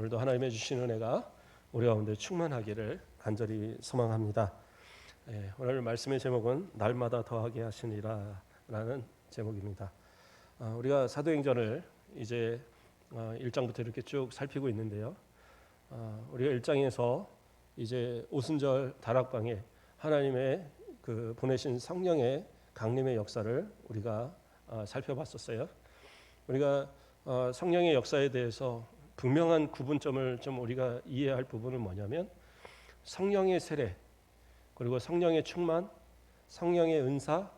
오늘도 하나님의 주신 은혜가 우리 가운데 충만하기를 간절히 소망합니다. 오늘 말씀의 제목은 날마다 더하게 하시니라 라는 제목입니다. 우리가 사도행전을 이제 1장부터 이렇게 쭉 살피고 있는데요. 우리가 1장에서 이제 오순절 다락방에 하나님의 그 보내신 성령의 강림의 역사를 우리가 살펴봤었어요. 우리가 성령의 역사에 대해서 분명한 구분점을 좀 우리가 이해할 부분은 뭐냐면 성령의 세례, 그리고 성령의 충만, 성령의 은사,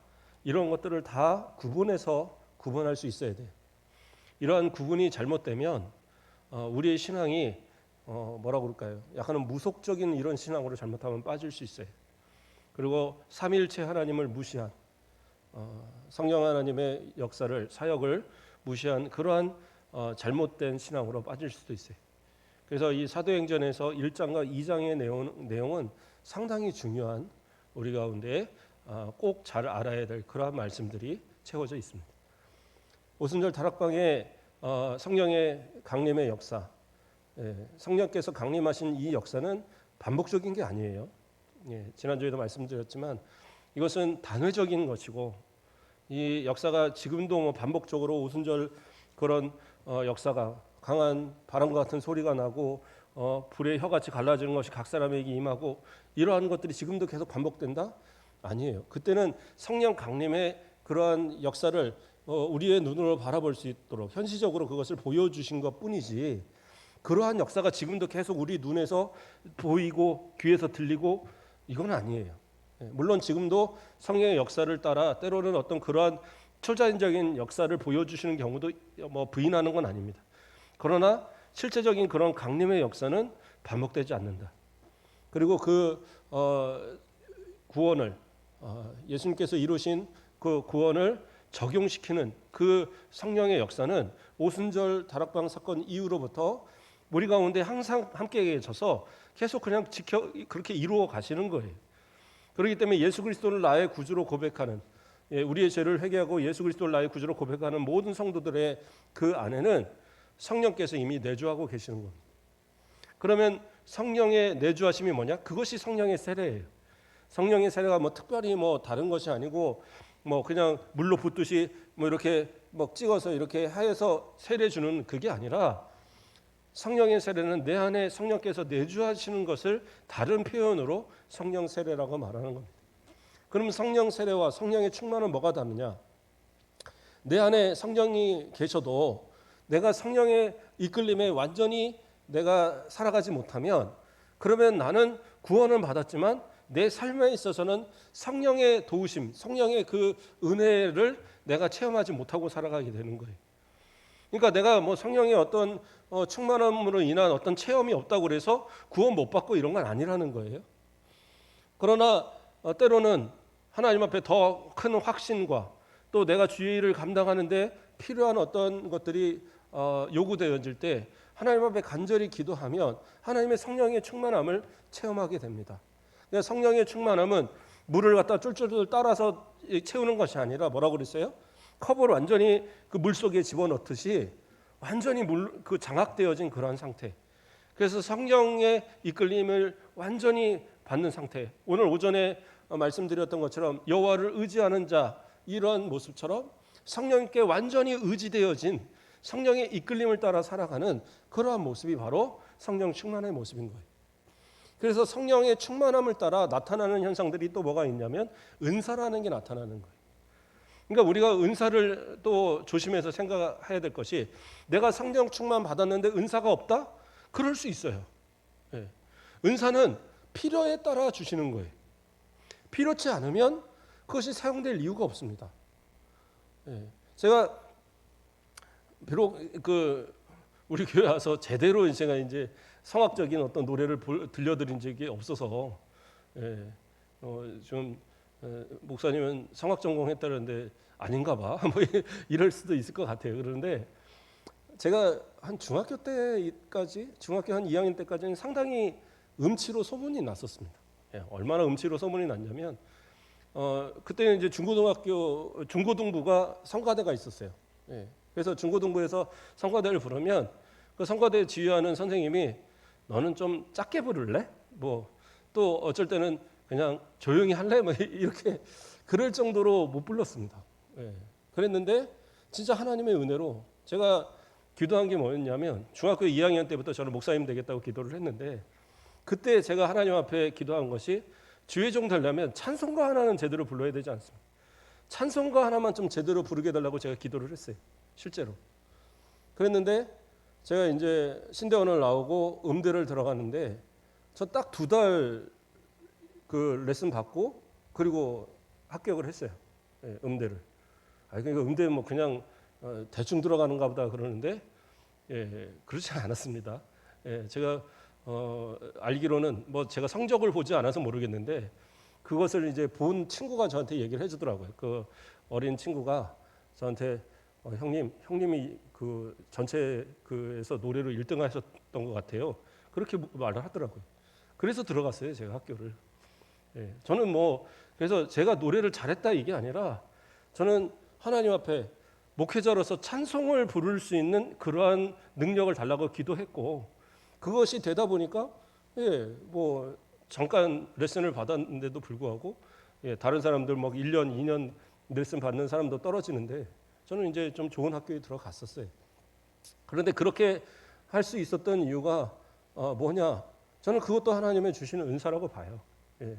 이런 것들을 다 구분할 수 있어야 돼요. 이러한 구분이 잘못되면 우리의 신앙이 뭐라고 그럴까요? 약간은 무속적인 이런 신앙으로 잘못하면 빠질 수 있어요. 그리고 삼위일체 하나님을 무시한 성령 하나님의 역사를, 사역을 무시한 그러한 잘못된 신앙으로 빠질 수도 있어요. 그래서 이 사도행전에서 1장과 2장의 내용은 상당히 중요한, 우리 가운데 꼭 잘 알아야 될 그러한 말씀들이 채워져 있습니다. 오순절 다락방에 성령의 강림의 역사, 성령께서 강림하신 이 역사는 반복적인 게 아니에요. 지난주에도 말씀드렸지만 이것은 단회적인 것이고, 이 역사가 지금도 반복적으로 오순절 그런 역사가 강한 바람과 같은 소리가 나고 불의 혀같이 갈라지는 것이 각 사람에게 임하고, 이러한 것들이 지금도 계속 반복된다? 아니에요. 그때는 성령 강림의 그러한 역사를 우리의 눈으로 바라볼 수 있도록 현시적으로 그것을 보여주신 것뿐이지, 그러한 역사가 지금도 계속 우리 눈에서 보이고 귀에서 들리고 이건 아니에요. 물론 지금도 성령의 역사를 따라 때로는 어떤 그러한 초자연적인 역사를 보여주시는 경우도 부인하는 건 아닙니다. 그러나 실제적인 그런 강림의 역사는 반복되지 않는다. 그리고 그 구원을 예수님께서 이루신 그 구원을 적용시키는 그 성령의 역사는 오순절 다락방 사건 이후로부터 우리 가운데 항상 함께 계셔서 계속 그냥 그렇게 이루어 가시는 거예요. 그렇기 때문에 예수 그리스도를 나의 구주로 고백하는, 우리의 죄를 회개하고 예수 그리스도를 나의 구주로 고백하는 모든 성도들의 그 안에는 성령께서 이미 내주하고 계시는 겁니다. 그러면 성령의 내주하심이 뭐냐? 그것이 성령의 세례예요. 성령의 세례가 특별히 다른 것이 아니고 그냥 물로 붓듯이 이렇게 찍어서 이렇게 하여서 세례 주는 그게 아니라, 성령의 세례는 내 안에 성령께서 내주하시는 것을 다른 표현으로 성령 세례라고 말하는 겁니다. 그럼 성령 세례와 성령의 충만은 뭐가 다르냐? 내 안에 성령이 계셔도 내가 성령의 이끌림에 완전히 내가 살아가지 못하면, 그러면 나는 구원을 받았지만 내 삶에 있어서는 성령의 도우심, 성령의 그 은혜를 내가 체험하지 못하고 살아가게 되는 거예요. 그러니까 내가 성령의 어떤 충만함으로 인한 어떤 체험이 없다고 그래서 구원 못 받고 이런 건 아니라는 거예요. 그러나 때로는 하나님 앞에 더 큰 확신과 또 내가 주의 일을 감당하는데 필요한 어떤 것들이 요구되어질 때 하나님 앞에 간절히 기도하면 하나님의 성령의 충만함을 체험하게 됩니다. 성령의 충만함은 물을 갖다 쫄쫄 따라서 채우는 것이 아니라 뭐라고 그랬어요? 컵을 완전히 그 물 속에 집어넣듯이 완전히 그 장악되어진 그런 상태. 그래서 성령의 이끌림을 완전히 받는 상태. 오늘 오전에 말씀드렸던 것처럼 여호와를 의지하는 자, 이런 모습처럼 성령께 완전히 의지되어진 성령의 이끌림을 따라 살아가는 그러한 모습이 바로 성령 충만의 모습인 거예요. 그래서 성령의 충만함을 따라 나타나는 현상들이 또 뭐가 있냐면 은사라는 게 나타나는 거예요. 그러니까 우리가 은사를 또 조심해서 생각해야 될 것이, 내가 성령 충만 받았는데 은사가 없다? 그럴 수 있어요. 은사는 필요에 따라 주시는 거예요. 필요치 않으면 그것이 사용될 이유가 없습니다. 제가 비록 우리 교회 와서 제대로 제가 이제 성악적인 어떤 노래를 들려드린 적이 없어서, 좀 목사님은 성악 전공했다는데 아닌가 봐 이럴 수도 있을 것 같아요. 그런데 제가 한 중학교 한 2학년 때까지는 상당히 음치로 소문이 났었습니다. 얼마나 음치로 소문이 났냐면 그때는 이제 중고등부가 성가대가 있었어요. 그래서 중고등부에서 성가대를 부르면 그 성가대 지휘하는 선생님이 너는 좀 작게 부를래? 뭐 또 어쩔 때는 그냥 조용히 할래? 뭐 이렇게 그럴 정도로 못 불렀습니다. 예. 그랬는데 진짜 하나님의 은혜로 제가 기도한 게 뭐였냐면 중학교 2학년 때부터 저는 목사님 되겠다고 기도를 했는데 그때 제가 하나님 앞에 기도한 것이 주의 종 되려면 찬송가 하나는 제대로 불러야 되지 않습니까? 찬송가 하나만 좀 제대로 부르게 해달라고 제가 기도를 했어요. 실제로. 그랬는데 제가 이제 신대원을 나오고 음대를 들어갔는데 저 딱 2달 그 레슨 받고 그리고 합격을 했어요. 예, 음대를. 그러니까 음대 뭐 그냥 대충 들어가는가 보다 그러는데 예, 그렇지 않았습니다. 예, 제가 알기로는 뭐 제가 성적을 보지 않아서 모르겠는데 그것을 이제 본 친구가 저한테 얘기를 해주더라고요. 그 어린 친구가 저한테 형님이 그 전체 그에서 노래로 1등 하셨던 것 같아요. 그렇게 말을 하더라고요. 그래서 들어갔어요, 제가 학교를. 예, 저는 뭐 그래서 제가 노래를 잘했다 이게 아니라 저는 하나님 앞에 목회자로서 찬송을 부를 수 있는 그러한 능력을 달라고 기도했고 그것이 되다 보니까 예, 뭐 잠깐 레슨을 받았는데도 불구하고 예, 다른 사람들 뭐 1년, 2년 레슨 받는 사람도 떨어지는데 저는 이제 좀 좋은 학교에 들어갔었어요. 그런데 그렇게 할 수 있었던 이유가 뭐냐? 저는 그것도 하나님의 주시는 은사라고 봐요. 예.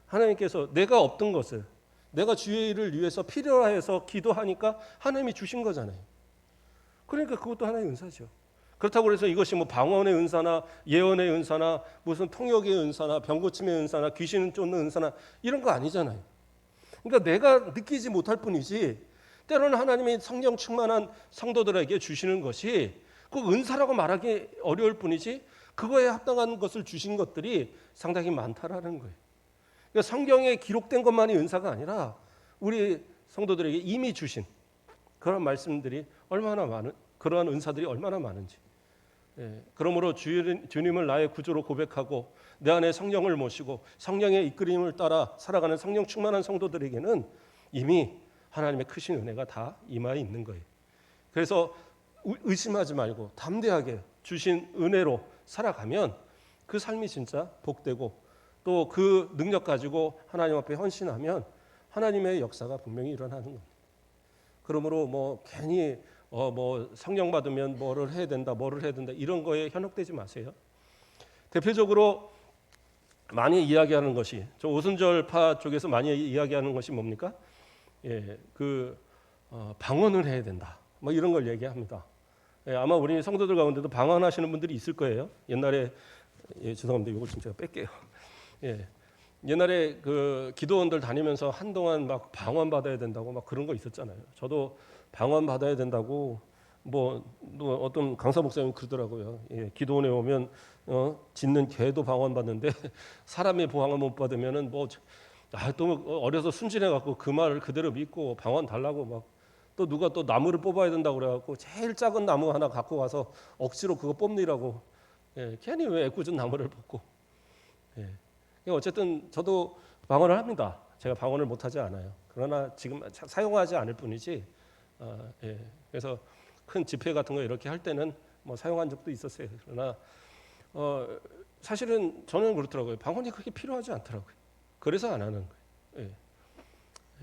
하나님께서 내가 없던 것을 내가 주의 일을 위해서 필요해서 기도하니까 하나님이 주신 거잖아요. 그러니까 그것도 하나의 은사죠. 그렇다고 해서 이것이 뭐 방언의 은사나 예언의 은사나 무슨 통역의 은사나 병고침의 은사나 귀신 쫓는 은사나 이런 거 아니잖아요. 그러니까 내가 느끼지 못할 뿐이지 때로는 하나님이 성령 충만한 성도들에게 주시는 것이 꼭 은사라고 말하기 어려울 뿐이지 그거에 합당한 것을 주신 것들이 상당히 많다라는 거예요. 그러니까 성경에 기록된 것만이 은사가 아니라 우리 성도들에게 이미 주신 그런 말씀들이 얼마나 많은 그러한 은사들이 얼마나 많은지. 예, 그러므로 주님을 나의 구주로 고백하고 내 안에 성령을 모시고 성령의 이끌림을 따라 살아가는 성령 충만한 성도들에게는 이미 하나님의 크신 은혜가 다 임하에 있는 거예요. 그래서 의심하지 말고 담대하게 주신 은혜로 살아가면 그 삶이 진짜 복되고 또 그 능력 가지고 하나님 앞에 헌신하면 하나님의 역사가 분명히 일어나는 겁니다. 그러므로 뭐 괜히 뭐 성령 받으면 뭐를 해야 된다 이런 거에 현혹되지 마세요. 대표적으로 많이 이야기하는 것이 저 오순절파 쪽에서 많이 이야기하는 것이 뭡니까? 예, 방언을 해야 된다. 뭐 이런 걸 얘기합니다. 예, 아마 우리 성도들 가운데도 방언하시는 분들이 있을 거예요. 옛날에 죄송합니다. 이걸 좀 제가 뺄게요. 예, 옛날에 그 기도원들 다니면서 한동안 막 방언 받아야 된다고 막 그런 거 있었잖아요. 저도 방언 받아야 된다고 뭐 어떤 강사 목사님이 그러더라고요. 예, 기도원에 오면 짖는 개도 방언 받는데 사람의 방언 못 받으면은 또 어려서 순진해 갖고 그 말을 그대로 믿고 방언 달라고 막 또 누가 또 나무를 뽑아야 된다고 그래 갖고 제일 작은 나무 하나 갖고 와서 억지로 그거 뽑느라고 예, 괜히 왜 애꿎은 나무를 뽑고 예. 어쨌든 저도 방언을 합니다. 제가 방언을 못하지 않아요. 그러나 지금 사용하지 않을 뿐이지. 예. 그래서 큰 집회 같은 거 이렇게 할 때는 뭐 사용한 적도 있었어요. 그러나 사실은 저는 그렇더라고요. 방언이 그렇게 필요하지 않더라고요. 그래서 안 하는 거예요. 예.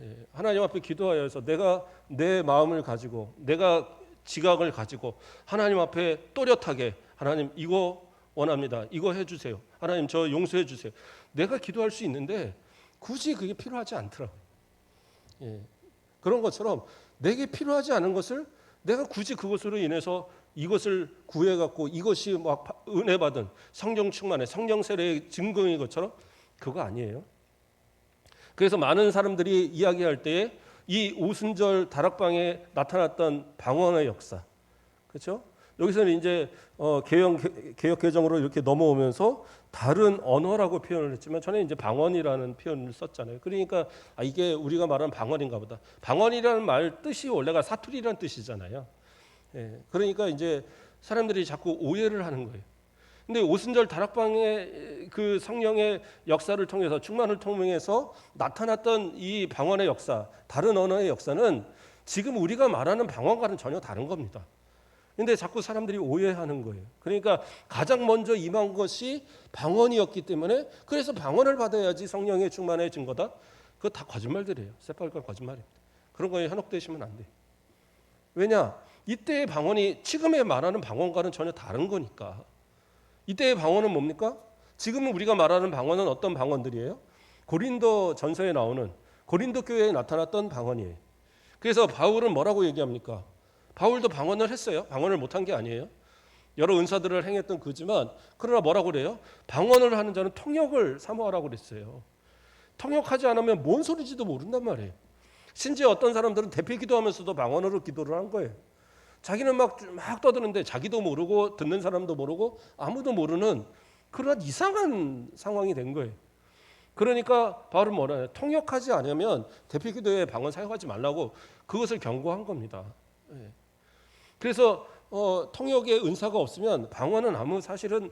예. 하나님 앞에 기도하여서 내가 내 마음을 가지고 내가 지각을 가지고 하나님 앞에 또렷하게 하나님 이거 원합니다. 이거 해주세요. 하나님 저 용서해 주세요. 내가 기도할 수 있는데 굳이 그게 필요하지 않더라고요. 예. 그런 것처럼 내게 필요하지 않은 것을 내가 굳이 그것으로 인해서 이것을 구해갖고 이것이 막 은혜 받은 성령 충만의 성령 세례의 증거인 것처럼 그거 아니에요. 그래서 많은 사람들이 이야기할 때에 이 오순절 다락방에 나타났던 방언의 역사, 그렇죠? 여기서는 이제 개역 개정으로 이렇게 넘어오면서 다른 언어라고 표현을 했지만 저는 이제 방언이라는 표현을 썼잖아요. 그러니까 이게 우리가 말하는 방언인가 보다. 방언이라는 말 뜻이 원래가 사투리라는 뜻이잖아요. 예, 그러니까 이제 사람들이 자꾸 오해를 하는 거예요. 근데 오순절 다락방의 그 성령의 역사를 통해서 충만을 통해서 나타났던 이 방언의 역사, 다른 언어의 역사는 지금 우리가 말하는 방언과는 전혀 다른 겁니다. 근데 자꾸 사람들이 오해하는 거예요. 그러니까 가장 먼저 임한 것이 방언이었기 때문에 그래서 방언을 받아야지 성령의 충만해진 거다. 그거 다 거짓말들이에요. 새빨간 거짓말입니다. 그런 거에 현혹되시면 안 돼요. 왜냐? 이때의 방언이 지금의 말하는 방언과는 전혀 다른 거니까. 이때의 방언은 뭡니까? 지금 우리가 말하는 방언은 어떤 방언들이에요? 고린도 전서에 나오는 고린도 교회에 나타났던 방언이에요. 그래서 바울은 뭐라고 얘기합니까? 바울도 방언을 했어요. 방언을 못한 게 아니에요. 여러 은사들을 행했던 그지만 그러나 뭐라고 그래요? 방언을 하는 자는 통역을 사모하라고 그랬어요. 통역하지 않으면 뭔 소리인지도 모른단 말이에요. 심지어 어떤 사람들은 대피 기도하면서도 방언으로 기도를 한 거예요. 자기는 막 떠드는데 자기도 모르고 듣는 사람도 모르고 아무도 모르는 그런 이상한 상황이 된 거예요. 그러니까 바울은 뭐라 해요? 통역하지 않으면 대피 기도에 방언 사용하지 말라고 그것을 경고한 겁니다. 그래서 통역의 은사가 없으면 방언은 아무 사실은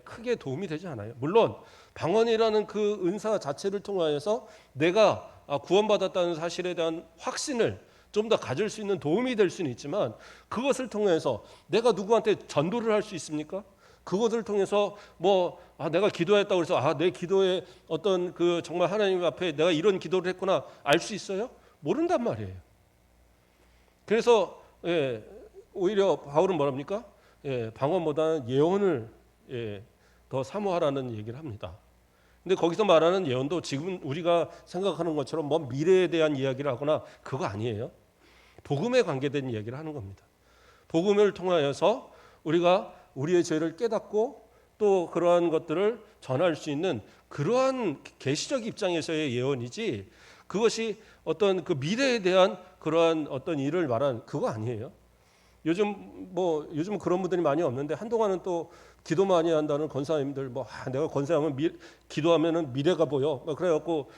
크게 도움이 되지 않아요. 물론 방언이라는 그 은사 자체를 통하여서 내가 구원받았다는 사실에 대한 확신을 좀 더 가질 수 있는 도움이 될 수는 있지만 그것을 통해서 내가 누구한테 전도를 할 수 있습니까? 그것을 통해서 내가 기도했다고 해서 내 기도에 어떤 그 정말 하나님 앞에 내가 이런 기도를 했구나 알 수 있어요? 모른단 말이에요. 그래서 오히려 바울은 뭐랍니까? 방언보다는 예언을 더 사모하라는 얘기를 합니다. 근데 거기서 말하는 예언도 지금 우리가 생각하는 것처럼 미래에 대한 이야기를 하거나 그거 아니에요. 복음에 관계된 이야기를 하는 겁니다. 복음을 통하여서 우리가 우리의 죄를 깨닫고 또 그러한 것들을 전할 수 있는 그러한 계시적 입장에서의 예언이지 그것이 어떤 그 미래에 대한 그러한 어떤 일을 말하는 그거 아니에요. 요즘 그런 분들이 많이 없는데 한동안은 또 기도 많이 한다는 권사님들 내가 권사하면 기도하면은 미래가 보여 그래갖고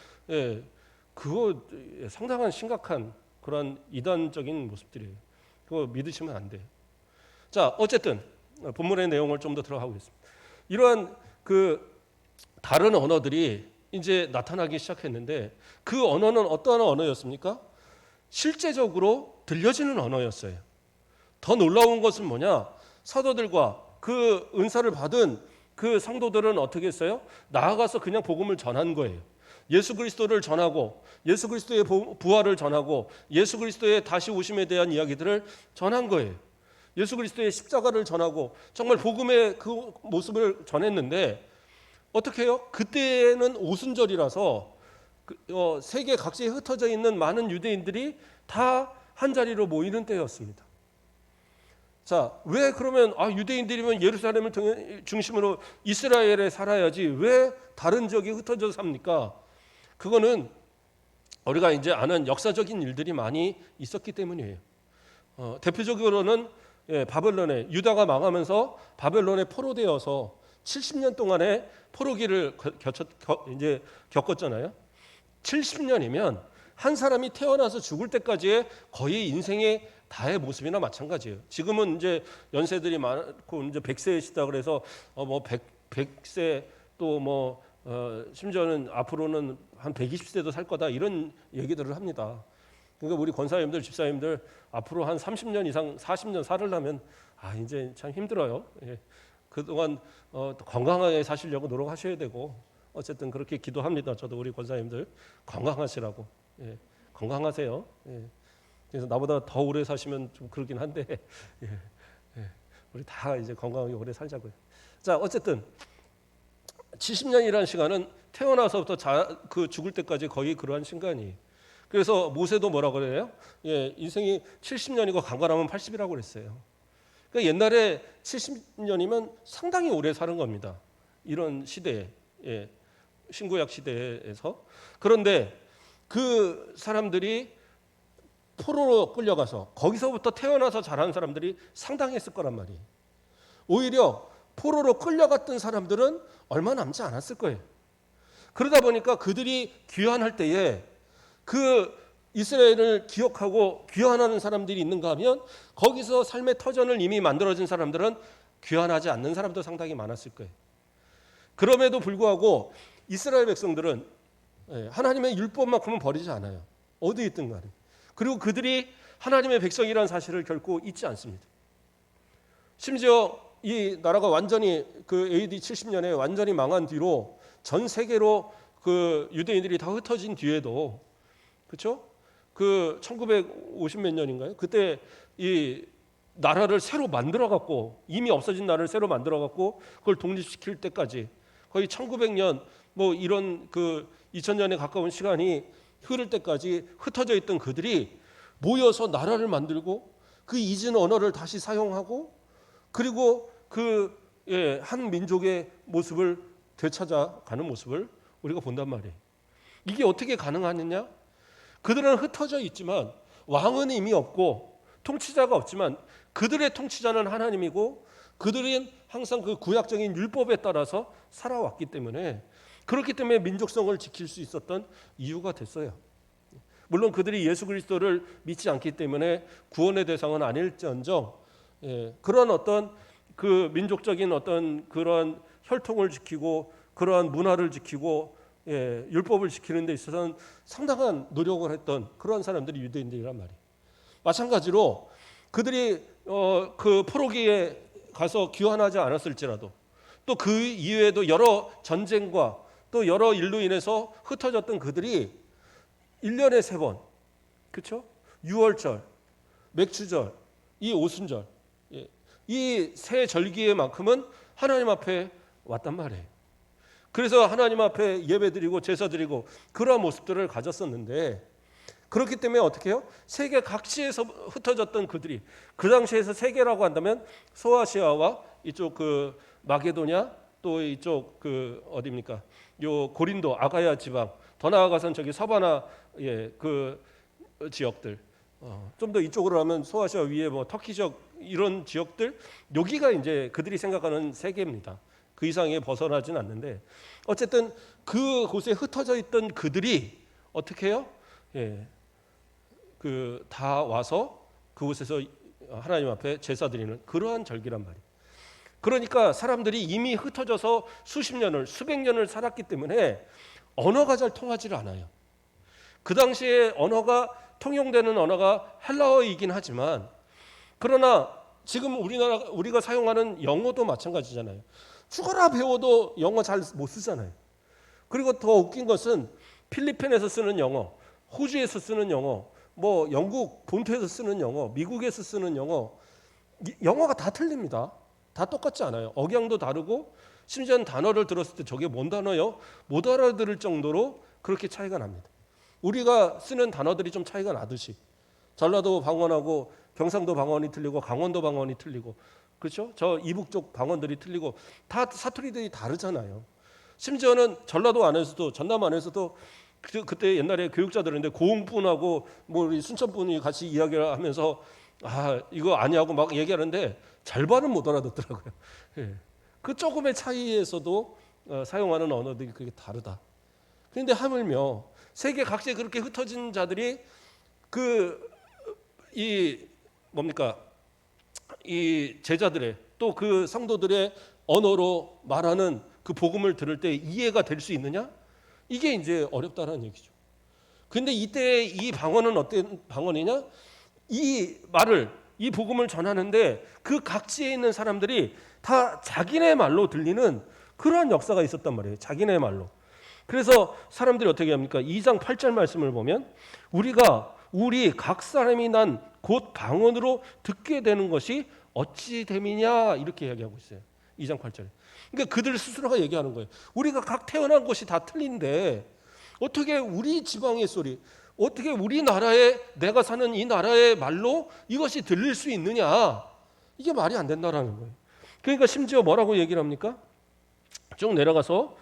그거 상당한 심각한 그런 이단적인 모습들이에요. 그거 믿으시면 안 돼요. 자, 어쨌든 본문의 내용을 좀 더 들어가고 있습니다. 이러한 그 다른 언어들이 이제 나타나기 시작했는데 그 언어는 어떠한 언어였습니까? 실제적으로 들려지는 언어였어요. 더 놀라운 것은 뭐냐? 사도들과 그 은사를 받은 그 성도들은 어떻게 했어요? 나아가서 그냥 복음을 전한 거예요. 예수 그리스도를 전하고 예수 그리스도의 부활을 전하고 예수 그리스도의 다시 오심에 대한 이야기들을 전한 거예요. 예수 그리스도의 십자가를 전하고 정말 복음의 그 모습을 전했는데 어떻게 해요? 그때는 오순절이라서 세계 각지에 흩어져 있는 많은 유대인들이 다 한자리로 모이는 때였습니다. 자, 왜 그러면 유대인들이면 예루살렘을 중심으로 이스라엘에 살아야지 왜 다른 지역이 흩어져 삽니까? 그거는 우리가 이제 아는 역사적인 일들이 많이 있었기 때문이에요. 대표적으로는 바벨론에 유다가 망하면서 바벨론에 포로되어서 70년 동안의 포로기를 겪었잖아요. 70년이면 한 사람이 태어나서 죽을 때까지의 거의 인생의 다의 모습이나 마찬가지예요. 지금은 이제 연세들이 많고 이제 100세시다 그래서 100세 또 심지어는 앞으로는 한 120세도 살 거다 이런 얘기들을 합니다. 그러니까 우리 권사님들, 집사님들 앞으로 한 30년 이상 40년 살으려면 이제 참 힘들어요. 그동안 건강하게 사시려고 노력하셔야 되고 어쨌든 그렇게 기도합니다. 저도 우리 권사님들 건강하시라고. 건강하세요. 그래서 나보다 더 오래 사시면 좀 그러긴 한데 우리 다 이제 건강하게 오래 살자고요. 자, 어쨌든 70년이라는 시간은 태어나서부터 그 죽을 때까지 거의 그러한 시간이에요. 그래서 모세도 뭐라고 그래요? 인생이 70년이고 강건하면 80이라고 그랬어요. 그러니까 옛날에 70년이면 상당히 오래 사는 겁니다. 이런 시대에, 신구약 시대에서. 그런데 그 사람들이 포로로 끌려가서 거기서부터 태어나서 자란 사람들이 상당했을 거란 말이에요. 오히려 포로로 끌려갔던 사람들은 얼마 남지 않았을 거예요. 그러다 보니까 그들이 귀환할 때에 그 이스라엘을 기억하고 귀환하는 사람들이 있는가 하면 거기서 삶의 터전을 이미 만들어진 사람들은 귀환하지 않는 사람도 상당히 많았을 거예요. 그럼에도 불구하고 이스라엘 백성들은 하나님의 율법만큼은 버리지 않아요. 어디 있든 간에. 그리고 그들이 하나님의 백성이라는 사실을 결코 잊지 않습니다. 심지어 이 나라가 완전히 그 AD 70년에 완전히 망한 뒤로 전 세계로 그 유대인들이 다 흩어진 뒤에도, 그렇죠? 그 1950 몇 년인가요? 그때 이 나라를 새로 만들어 갖고, 이미 없어진 나라를 새로 만들어 갖고 그걸 독립시킬 때까지 거의 1900년 뭐 이런 그 2000년에 가까운 시간이 흐를 때까지 흩어져 있던 그들이 모여서 나라를 만들고 그 잊은 언어를 다시 사용하고, 그리고 그 한 민족의 모습을 되찾아가는 모습을 우리가 본단 말이에요. 이게 어떻게 가능하느냐? 그들은 흩어져 있지만 왕은 이미 없고 통치자가 없지만 그들의 통치자는 하나님이고, 그들은 항상 그 구약적인 율법에 따라서 살아왔기 때문에, 그렇기 때문에 민족성을 지킬 수 있었던 이유가 됐어요. 물론 그들이 예수 그리스도를 믿지 않기 때문에 구원의 대상은 아닐지언정, 그런 어떤 그 민족적인 어떤 그런 혈통을 지키고 그러한 문화를 지키고 율법을 지키는 데 있어서는 상당한 노력을 했던 그런 사람들이 유대인들이란 말이에요. 마찬가지로 그들이 그 포로기에 가서 귀환하지 않았을지라도, 또 그 이후에도 여러 전쟁과 또 여러 일로 인해서 흩어졌던 그들이 1년에 3번, 그렇죠? 유월절, 맥주절, 이 오순절, 이 세 절기에만큼은 하나님 앞에 왔단 말이에요. 그래서 하나님 앞에 예배드리고 제사드리고 그러한 모습들을 가졌었는데, 그렇기 때문에 어떻게 해요? 세계 각지에서 흩어졌던 그들이, 그 당시에서 세계라고 한다면 소아시아와 이쪽 그 마게도냐, 또 이쪽 그 어디입니까? 요 고린도 아가야 지방, 더 나아가선 저기 서바나 그 지역들, 좀 더 이쪽으로 하면 소아시아 위에 뭐 터키 지역, 이런 지역들, 여기가 이제 그들이 생각하는 세계입니다. 그 이상에 벗어나진 않는데, 어쨌든 그 곳에 흩어져 있던 그들이 어떻게 해요? 그 다 와서 그곳에서 하나님 앞에 제사 드리는 그러한 절기란 말이에요. 그러니까 사람들이 이미 흩어져서 수십 년을, 수백 년을 살았기 때문에 언어가 잘 통하지 않아요. 그 당시에 언어가 통용되는 언어가 헬라어이긴 하지만, 그러나 지금 우리가 사용하는 영어도 마찬가지잖아요. 죽어라 배워도 영어 잘 못 쓰잖아요. 그리고 더 웃긴 것은 필리핀에서 쓰는 영어, 호주에서 쓰는 영어, 뭐 영국 본토에서 쓰는 영어, 미국에서 쓰는 영어, 영어가 다 틀립니다. 다 똑같지 않아요. 억양도 다르고, 심지어는 단어를 들었을 때 저게 뭔 단어요? 못 알아들을 정도로 그렇게 차이가 납니다. 우리가 쓰는 단어들이 좀 차이가 나듯이 전라도 방언하고 경상도 방언이 틀리고 강원도 방언이 틀리고, 그렇죠? 저 이북 쪽 방언들이 틀리고 다 사투리들이 다르잖아요. 심지어는 전라도 안에서도, 전남 안에서도 그때 옛날에 교육자들인데 고흥분하고 뭐 우리 순천분이 같이 이야기를 하면서 이거 아니하고 막 얘기하는데 절반은 못 알아듣더라고요. 그 조금의 차이에서도 사용하는 언어들이 그게 다르다. 그런데 하물며 세계 각지에 그렇게 흩어진 자들이 이 제자들의, 또 그 성도들의 언어로 말하는 그 복음을 들을 때 이해가 될 수 있느냐? 이게 이제 어렵다는 얘기죠. 근데 이때 이 방언은 어떤 방언이냐? 이 말을, 이 복음을 전하는데 그 각지에 있는 사람들이 다 자기네 말로 들리는 그러한 역사가 있었단 말이에요. 자기네 말로. 그래서 사람들이 어떻게 합니까? 2장 8절 말씀을 보면 우리 각 사람이 난 곧 방언으로 듣게 되는 것이 어찌 됨이냐, 이렇게 이야기하고 있어요. 2장 8절에. 그러니까 그들 스스로가 얘기하는 거예요. 우리가 각 태어난 곳이 다 틀린데 어떻게 우리 지방의 소리, 어떻게 우리나라에, 내가 사는 이 나라의 말로 이것이 들릴 수 있느냐? 이게 말이 안 된다라는 거예요. 그러니까 심지어 뭐라고 얘기를 합니까? 쭉 내려가서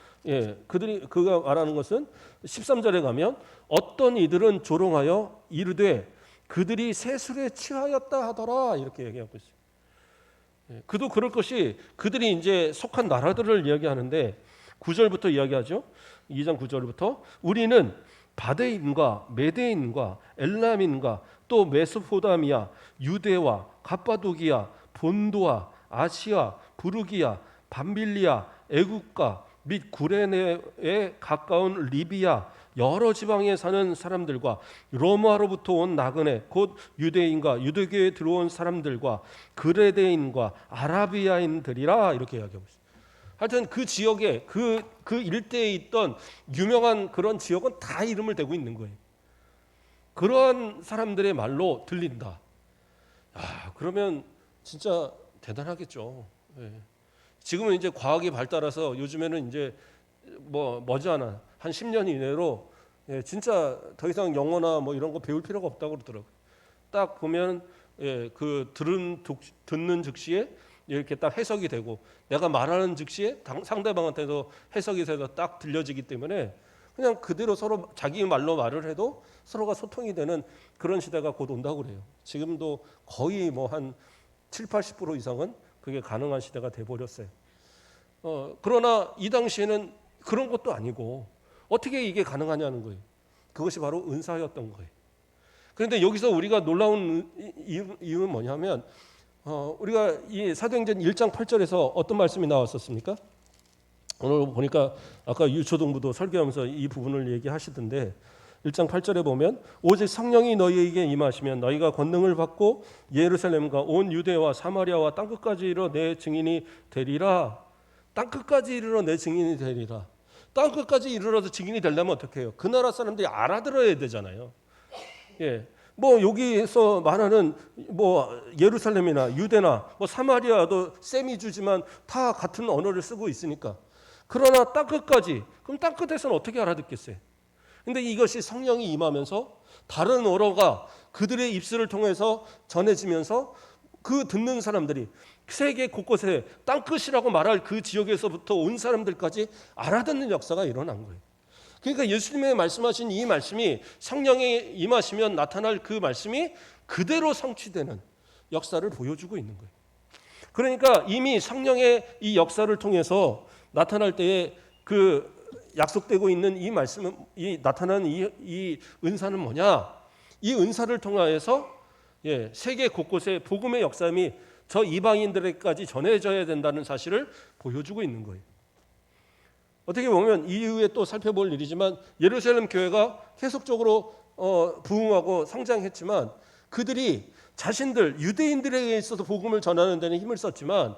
그가 말하는 것은 13절에 가면 어떤 이들은 조롱하여 이르되 그들이 세술에 취하였다 하더라, 이렇게 얘기하고 있어요. 그도 그럴 것이, 그들이 이제 속한 나라들을 이야기하는데 9절부터 이야기하죠. 2장 9절부터 우리는 바데인과 메데인과 엘람인과 또 메소포다미아, 유대와 갑바도기아, 본도아, 아시아, 부르기아, 밤빌리아, 애국가 및 구레네에 가까운 리비아, 여러 지방에 사는 사람들과 로마로부터 온 나그네 곧 유대인과 유대교에 들어온 사람들과 그레데인과 아라비아인들이라 이렇게 이야기하고 있어요. 하여튼 그 지역에 그 일대에 있던 유명한 그런 지역은 다 이름을 대고 있는 거예요. 그러한 사람들의 말로 들린다. 그러면 진짜 대단하겠죠. 예. 지금은 이제 과학이 발달해서 요즘에는 이제 머지않아 한 10년 이내로 진짜 더 이상 영어나 이런 거 배울 필요가 없다고 그러더라고요. 딱 보면 그 듣는 즉시에 이렇게 딱 해석이 되고 내가 말하는 즉시에 상대방한테도 해석이 돼서 딱 들려지기 때문에 그냥 그대로 서로 자기 말로 말을 해도 서로가 소통이 되는 그런 시대가 곧 온다고 그래요. 지금도 거의 한 7, 80% 이상은 그게 가능한 시대가 돼버렸어요. 그러나 이 당시에는 그런 것도 아니고 어떻게 이게 가능하냐는 거예요. 그것이 바로 은사였던 거예요. 그런데 여기서 우리가 놀라운 이유는 뭐냐면 우리가 이 사도행전 1장 8절에서 어떤 말씀이 나왔었습니까? 오늘 보니까 아까 유초동부도 설교하면서 이 부분을 얘기하시던데 1장 8절에 보면 오직 성령이 너희에게 임하시면 너희가 권능을 받고 예루살렘과 온 유대와 사마리아와 땅끝까지 이르러 내 증인이 되리라. 땅끝까지 이르러 내 증인이 되리라. 땅끝까지 이르러서 증인이 되려면 어떻게 해요? 그 나라 사람들이 알아들어야 되잖아요. 예. 여기에서 말하는 예루살렘이나 유대나 사마리아도 셈이 주지만 다 같은 언어를 쓰고 있으니까. 그러나 땅끝까지, 그럼 땅끝에서는 어떻게 알아듣겠어요? 근데 이것이 성령이 임하면서 다른 언어가 그들의 입술을 통해서 전해지면서 그 듣는 사람들이 세계 곳곳에 땅끝이라고 말할 그 지역에서부터 온 사람들까지 알아듣는 역사가 일어난 거예요. 그러니까 예수님의 말씀하신 이 말씀이 성령이 임하시면 나타날 그 말씀이 그대로 성취되는 역사를 보여주고 있는 거예요. 그러니까 이미 성령의 이 역사를 통해서 나타날 때에 그 약속되고 있는 이 말씀은 나타나는 이 은사는 뭐냐? 이 은사를 통하여서 세계 곳곳에 복음의 역사임이 저 이방인들에게까지 전해져야 된다는 사실을 보여주고 있는 거예요. 어떻게 보면 이후에 또 살펴볼 일이지만 예루살렘 교회가 계속적으로 부흥하고 성장했지만 그들이 자신들 유대인들에게 있어서 복음을 전하는 데는 힘을 썼지만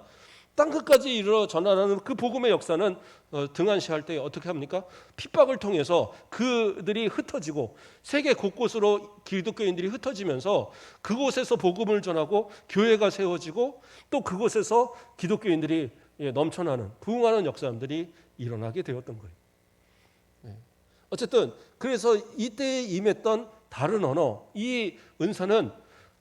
땅끝까지 이르러 전하는 그 복음의 역사는 등한시할 때 어떻게 합니까? 핍박을 통해서 그들이 흩어지고 세계 곳곳으로 기독교인들이 흩어지면서 그곳에서 복음을 전하고 교회가 세워지고 또 그곳에서 기독교인들이 넘쳐나는 부흥하는 역사들이 일어나게 되었던 거예요. 어쨌든 그래서 이때에 임했던 다른 언어, 이 은사는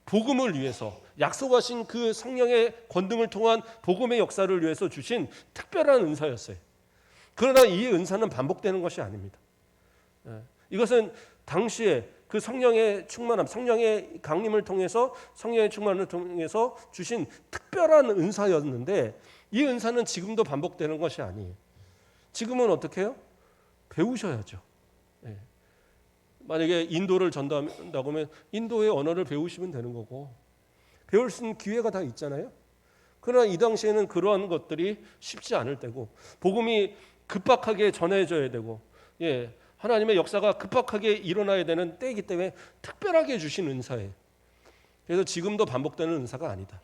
복음을 위해서 약속하신 그 성령의 권능을 통한 복음의 역사를 위해서 주신 특별한 은사였어요. 그러나 이 은사는 반복되는 것이 아닙니다. 이것은 당시에 그 성령의 충만함, 성령의 강림을 통해서 성령의 충만을 통해서 주신 특별한 은사였는데 이 은사는 지금도 반복되는 것이 아니에요. 지금은 어떻게 해요? 배우셔야죠. 만약에 인도를 전도한다고 하면 인도의 언어를 배우시면 되는 거고 배울 수 있는 기회가 다 있잖아요. 그러나 이 당시에는 그러한 것들이 쉽지 않을 때고 복음이 급박하게 전해져야 되고 하나님의 역사가 급박하게 일어나야 되는 때이기 때문에 특별하게 주신 은사예요. 그래서 지금도 반복되는 은사가 아니다.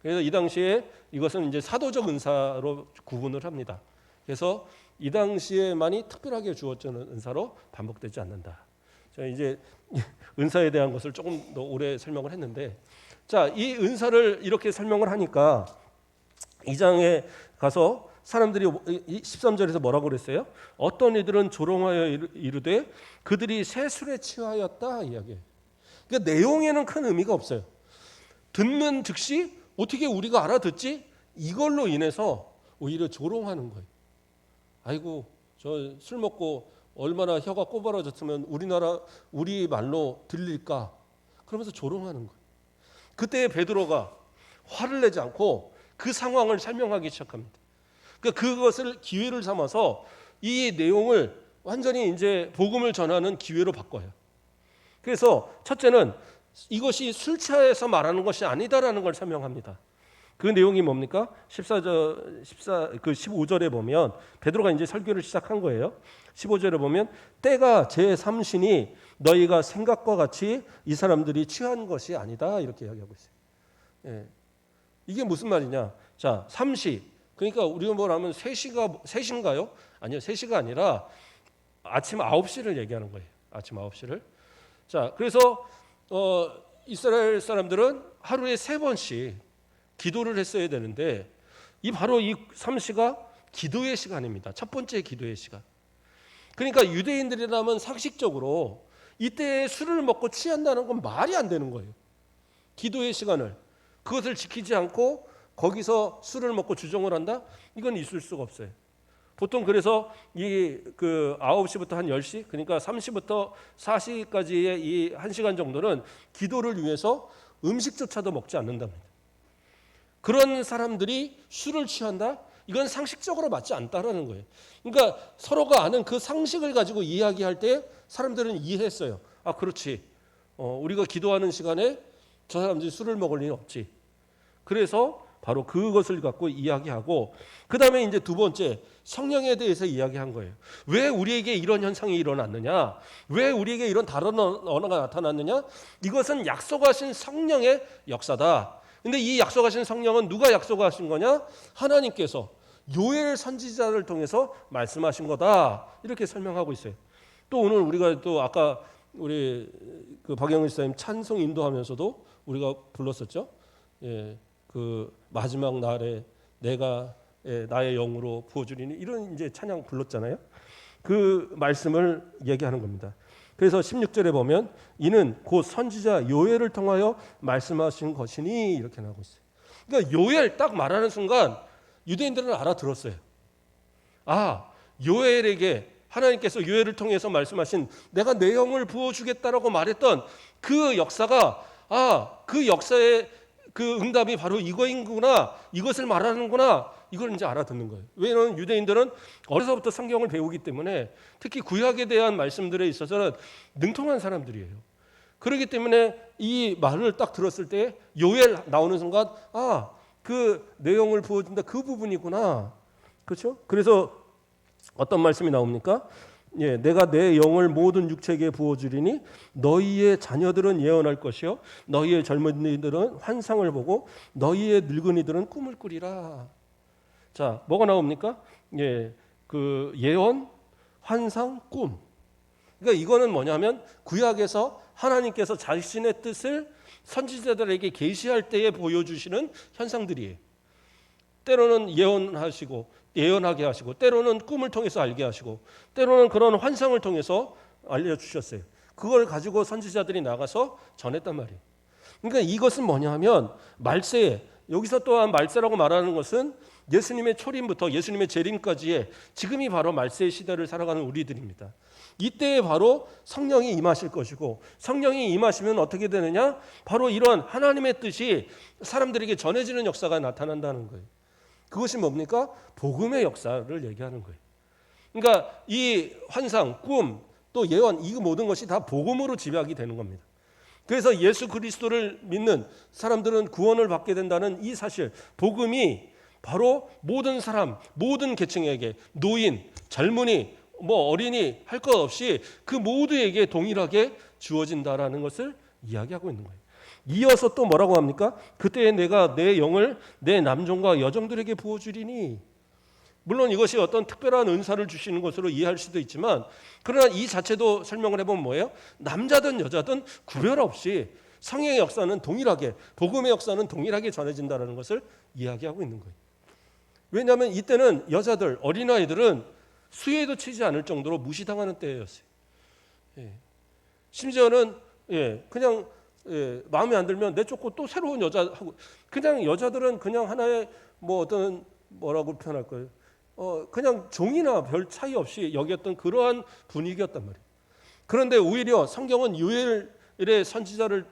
그래서 이 당시에 이것은 이제 사도적 은사로 구분을 합니다. 그래서 이 당시에만이 특별하게 주어지는 은사로 반복되지 않는다. 자, 이제 은사에 대한 것을 조금 더 오래 설명을 했는데, 자, 이 은사를 이렇게 설명을 하니까 2장에 가서 사람들이 13절에서 뭐라고 그랬어요? 어떤 이들은 조롱하여 이르되 그들이 새 술에 취하였다 이야기해요. 그러니까 내용에는 큰 의미가 없어요. 듣는 즉시 어떻게 우리가 알아듣지? 이걸로 인해서 오히려 조롱하는 거예요. 아이고 저 술 먹고 얼마나 혀가 꼬부라졌으면 우리 말로 들릴까? 그러면서 조롱하는 거예요. 그때 베드로가 화를 내지 않고 그 상황을 설명하기 시작합니다. 그것을 기회를 삼아서 이 내용을 완전히 이제 복음을 전하는 기회로 바꿔요. 그래서 첫째는 이것이 술 취해서 말하는 것이 아니다라는 걸 설명합니다. 그 내용이 뭡니까? 15절에 보면 베드로가 이제 설교를 시작한 거예요. 15절에 보면 때가 제3신이 너희가 생각과 같이 이 사람들이 취한 것이 아니다 이렇게 이야기하고 있어요. 예. 이게 무슨 말이냐? 자, 3시. 그러니까 우리가 뭐라면 3시인가요? 아니요. 3시가 아니라 아침 9시를 얘기하는 거예요. 아침 9시를. 자, 그래서 이스라엘 사람들은 하루에 3번씩 기도를 했어야 되는데 바로 이 3시가 기도의 시간입니다. 첫 번째 기도의 시간. 그러니까 유대인들이라면 상식적으로 이때 술을 먹고 취한다는 건 말이 안 되는 거예요. 기도의 시간을 그것을 지키지 않고 거기서 술을 먹고 주정을 한다? 이건 있을 수가 없어요. 보통 그래서 이 9시부터 한 10시, 그러니까 3시부터 4시까지의 이 1시간 정도는 기도를 위해서 음식조차도 먹지 않는답니다. 그런 사람들이 술을 취한다? 이건 상식적으로 맞지 않다라는 거예요. 그러니까 서로가 아는 그 상식을 가지고 이야기할 때 사람들은 이해했어요. 아, 그렇지. 우리가 기도하는 시간에 저 사람들이 술을 먹을 리는 없지. 그래서 바로 그것을 갖고 이야기하고 그 다음에 이제 두 번째 성령에 대해서 이야기한 거예요. 왜 우리에게 이런 현상이 일어났느냐? 왜 우리에게 이런 다른 언어가 나타났느냐? 이것은 약속하신 성령의 역사다. 근데 이 약속하신 성령은 누가 약속하신 거냐? 하나님께서 요엘 선지자를 통해서 말씀하신 거다. 이렇게 설명하고 있어요. 또 오늘 우리가 또 아까 우리 박영은 집사님 찬송 인도하면서도 우리가 불렀었죠. 예, 그 마지막 날에 내가 나의 영으로 부어주리니 이런 이제 찬양 불렀잖아요. 그 말씀을 얘기하는 겁니다. 그래서 16절에 보면 이는 곧 선지자 요엘을 통하여 말씀하신 것이니 이렇게 나오고 있어요. 그러니까 요엘 딱 말하는 순간 유대인들은 알아들었어요. 아, 요엘에게 하나님께서 요엘을 통해서 말씀하신 내가 내 영을 부어주겠다라고 말했던 그 역사가 그 역사의 그 응답이 바로 이거인구나, 이것을 말하는구나, 이걸 이제 알아듣는 거예요. 왜냐하면 유대인들은 어려서부터 성경을 배우기 때문에 특히 구약에 대한 말씀들에 있어서는 능통한 사람들이에요. 그렇기 때문에 이 말을 딱 들었을 때 요엘 나오는 순간 그 내용을 부어준다 그 부분이구나. 그렇죠? 그래서 어떤 말씀이 나옵니까? 예, 내가 내 영을 모든 육체에게 부어주리니 너희의 자녀들은 예언할 것이요 너희의 젊은이들은 환상을 보고 너희의 늙은이들은 꿈을 꾸리라. 자, 뭐가 나옵니까? 예, 그 예언, 환상, 꿈. 그러니까 이거는 뭐냐면 구약에서 하나님께서 자신의 뜻을 선지자들에게 계시할 때에 보여주시는 현상들이에요. 때로는 예언하게 하시고 때로는 꿈을 통해서 알게 하시고 때로는 그런 환상을 통해서 알려주셨어요. 그걸 가지고 선지자들이 나가서 전했단 말이에요. 그러니까 이것은 뭐냐면 말세, 여기서 또한 말세라고 말하는 것은 예수님의 초림부터 예수님의 재림까지의 지금이 바로 말세의 시대를 살아가는 우리들입니다. 이때에 바로 성령이 임하실 것이고 성령이 임하시면 어떻게 되느냐? 바로 이런 하나님의 뜻이 사람들에게 전해지는 역사가 나타난다는 거예요. 그것이 뭡니까? 복음의 역사를 얘기하는 거예요. 그러니까 이 환상, 꿈, 또 예언 이 모든 것이 다 복음으로 집약이 되는 겁니다. 그래서 예수 그리스도를 믿는 사람들은 구원을 받게 된다는 이 사실, 복음이 바로 모든 사람, 모든 계층에게 노인, 젊은이, 어린이 할 것 없이 그 모두에게 동일하게 주어진다라는 것을 이야기하고 있는 거예요. 이어서 또 뭐라고 합니까? 그때 내가 내 영을 내 남종과 여종들에게 부어주리니. 물론 이것이 어떤 특별한 은사를 주시는 것으로 이해할 수도 있지만 그러나 이 자체도 설명을 해보면 뭐예요? 남자든 여자든 구별 없이 성령의 역사는 동일하게, 복음의 역사는 동일하게 전해진다는 것을 이야기하고 있는 거예요. 왜냐하면 이때는 여자들, 어린아이들은 수혜도 치지 않을 정도로 무시당하는 때였어요. 심지어는 그냥 마음에 안 들면 내쫓고 또 새로운 여자하고, 그냥 여자들은 그냥 하나의 어떤 뭐라고 표현할 거예요? 그냥 종이나 별 차이 없이 여겼던 그러한 분위기였단 말이에요. 그런데 오히려 성경은 요엘의 선지자를